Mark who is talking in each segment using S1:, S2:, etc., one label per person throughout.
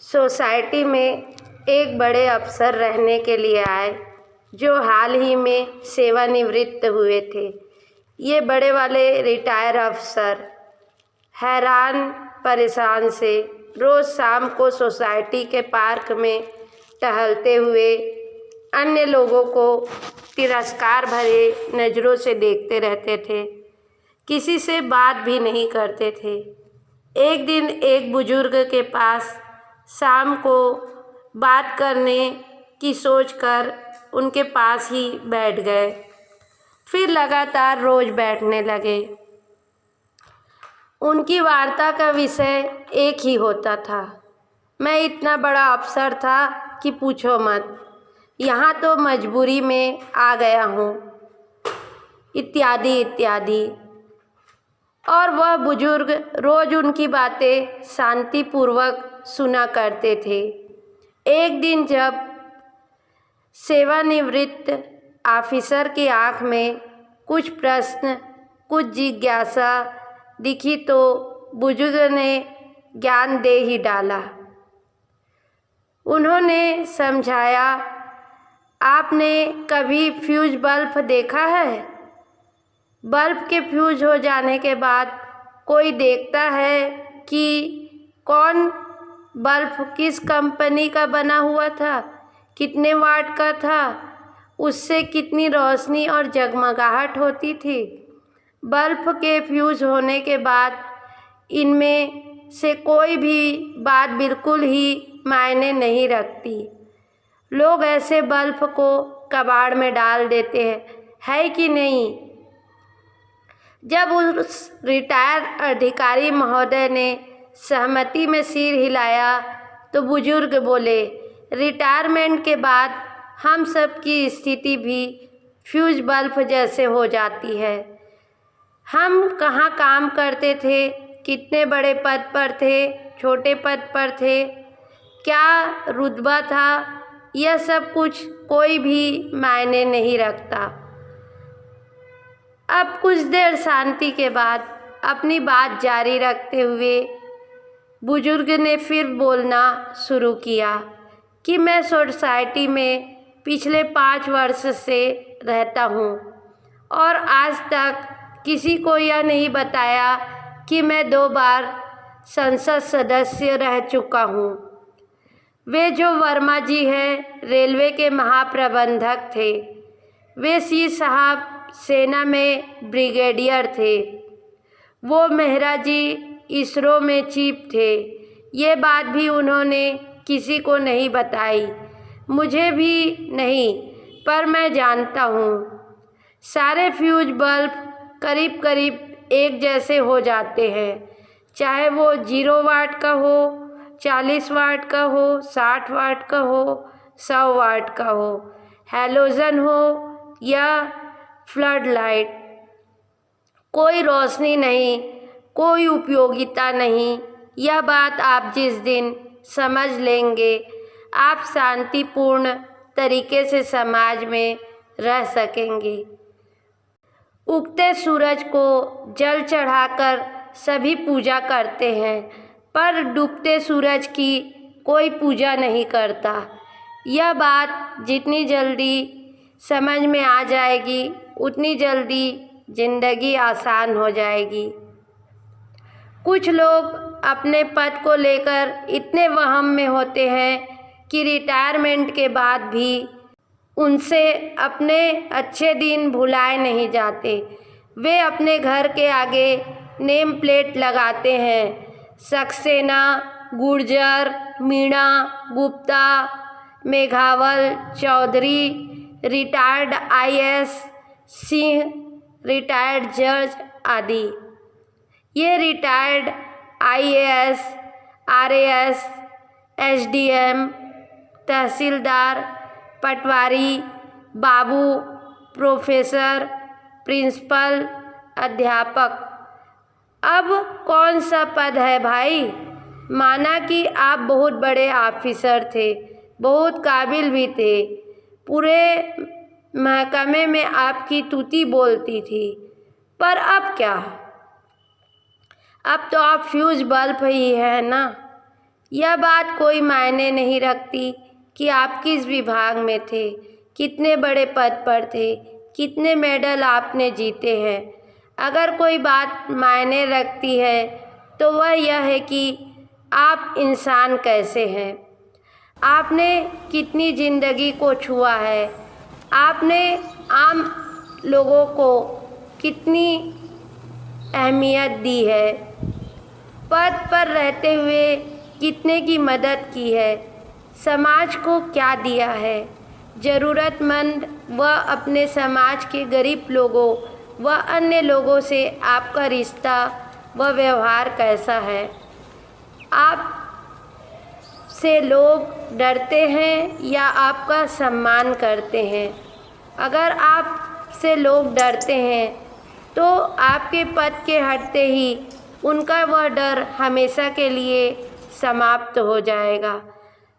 S1: Society में एक बड़े अफसर रहने के लिए आए जो हाल ही में सेवानिवृत्त हुए थे। ये बड़े वाले रिटायर अफसर हैरान परेशान से रोज़ शाम को सोसाइटी के पार्क में टहलते हुए अन्य लोगों को तिरस्कार भरे नज़रों से देखते रहते थे। किसी से बात भी नहीं करते थे। एक दिन एक बुजुर्ग के पास शाम को बात करने की सोचकर उनके पास ही बैठ गए। फिर लगातार रोज़ बैठने लगे। उनकी वार्ता का विषय एक ही होता था, मैं इतना बड़ा अफसर था कि पूछो मत, यहाँ तो मजबूरी में आ गया हूँ, इत्यादि इत्यादि। और वह बुजुर्ग रोज़ उनकी बातें शांतिपूर्वक सुना करते थे। एक दिन जब सेवानिवृत्त ऑफिसर की आँख में कुछ प्रश्न, कुछ जिज्ञासा दिखी तो बुजुर्ग ने ज्ञान दे ही डाला। उन्होंने समझाया, आपने कभी फ्यूज बल्ब देखा है? बल्ब के फ्यूज हो जाने के बाद कोई देखता है कि कौन बल्ब किस कंपनी का बना हुआ था, कितने वाट का था, उससे कितनी रोशनी और जगमगाहट होती थी। बल्ब के फ्यूज होने के बाद इनमें से कोई भी बात बिल्कुल ही मायने नहीं रखती। लोग ऐसे बल्ब को कबाड़ में डाल देते हैं, है कि नहीं? जब उस रिटायर अधिकारी महोदय ने सहमति में सिर हिलाया तो बुजुर्ग बोले, रिटायरमेंट के बाद हम सब की स्थिति भी फ्यूज बल्ब जैसे हो जाती है। हम कहाँ काम करते थे, कितने बड़े पद पर थे, छोटे पद पर थे, क्या रुतबा था, यह सब कुछ कोई भी मायने नहीं रखता। अब कुछ देर शांति के बाद अपनी बात जारी रखते हुए बुजुर्ग ने फिर बोलना शुरू किया कि मैं सोसाइटी में पिछले 5 वर्ष से रहता हूँ और आज तक किसी को यह नहीं बताया कि मैं 2 बार संसद सदस्य रह चुका हूँ। वे जो वर्मा जी हैं, रेलवे के महाप्रबंधक थे। वे सी साहब सेना में ब्रिगेडियर थे। वो मेहरा जी इसरो में चीफ थे। ये बात भी उन्होंने किसी को नहीं बताई, मुझे भी नहीं, पर मैं जानता हूँ। सारे फ्यूज बल्ब करीब करीब एक जैसे हो जाते हैं, चाहे वो 0 वाट का हो, 40 वाट का हो, 60 वाट का हो, 100 वाट का हो, हैलोजन हो या फ्लड लाइट, कोई रोशनी नहीं, कोई उपयोगिता नहीं। यह बात आप जिस दिन समझ लेंगे, आप शांतिपूर्ण तरीके से समाज में रह सकेंगे। उगते सूरज को जल चढ़ाकर सभी पूजा करते हैं, पर डूबते सूरज की कोई पूजा नहीं करता। यह बात जितनी जल्दी समझ में आ जाएगी, उतनी जल्दी जिंदगी आसान हो जाएगी। कुछ लोग अपने पद को लेकर इतने वहम में होते हैं कि रिटायरमेंट के बाद भी उनसे अपने अच्छे दिन भुलाए नहीं जाते। वे अपने घर के आगे नेम प्लेट लगाते हैं, Saxena, Gurjar, Meena, Gupta, Meghwal, Chaudhary, retired IAS, Singh, retired जज आदि। ये रिटायर्ड IAS, RAS, SDM, तहसीलदार, पटवारी, बाबू, प्रोफेसर, प्रिंसिपल, अध्यापक। अब कौन सा पद है भाई? माना कि आप बहुत बड़े ऑफिसर थे, बहुत काबिल भी थे, पूरे महकमे में आपकी तूती बोलती थी, पर अब क्या? अब तो आप फ्यूज बल्ब ही है ना। यह बात कोई मायने नहीं रखती कि आप किस विभाग में थे, कितने बड़े पद पर थे, कितने मेडल आपने जीते हैं। अगर कोई बात मायने रखती है तो वह यह है कि आप इंसान कैसे हैं, आपने कितनी ज़िंदगी को छुआ है, आपने आम लोगों को कितनी अहमियत दी है, पद पर रहते हुए कितने की मदद की है, समाज को क्या दिया है, ज़रूरतमंद व अपने समाज के गरीब लोगों व अन्य लोगों से आपका रिश्ता व व्यवहार कैसा है। आप से लोग डरते हैं या आपका सम्मान करते हैं। अगर आप से लोग डरते हैं तो आपके पद के हटते ही उनका वह डर हमेशा के लिए समाप्त हो जाएगा।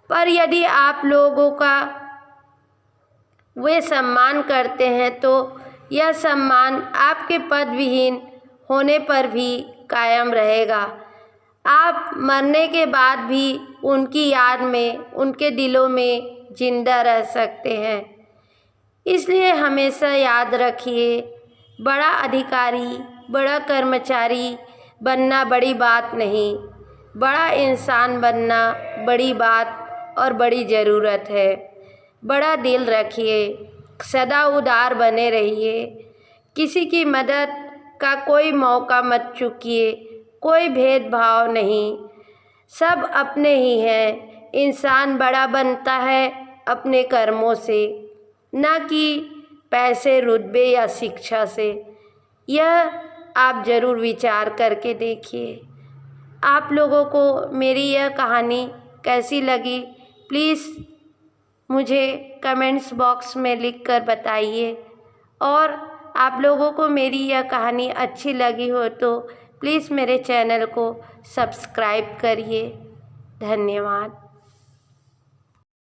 S1: पर यदि आप लोगों का वे सम्मान करते हैं तो यह सम्मान आपके पद विहीन होने पर भी कायम रहेगा। आप मरने के बाद भी उनकी याद में, उनके दिलों में जिंदा रह सकते हैं। इसलिए हमेशा याद रखिए, बड़ा अधिकारी, बड़ा कर्मचारी बनना बड़ी बात नहीं, बड़ा इंसान बनना बड़ी बात और बड़ी ज़रूरत है। बड़ा दिल रखिए, सदा उदार बने रहिए, किसी की मदद का कोई मौका मत चूकिए, कोई भेदभाव नहीं, सब अपने ही हैं। इंसान बड़ा बनता है अपने कर्मों से, न कि पैसे, रुतबे या शिक्षा से। यह आप ज़रूर विचार करके देखिए। आप लोगों को मेरी यह कहानी कैसी लगी, प्लीज़ मुझे कमेंट्स बॉक्स में लिख कर बताइए। और आप लोगों को मेरी यह कहानी अच्छी लगी हो तो प्लीज़ मेरे चैनल को सब्सक्राइब करिए। धन्यवाद।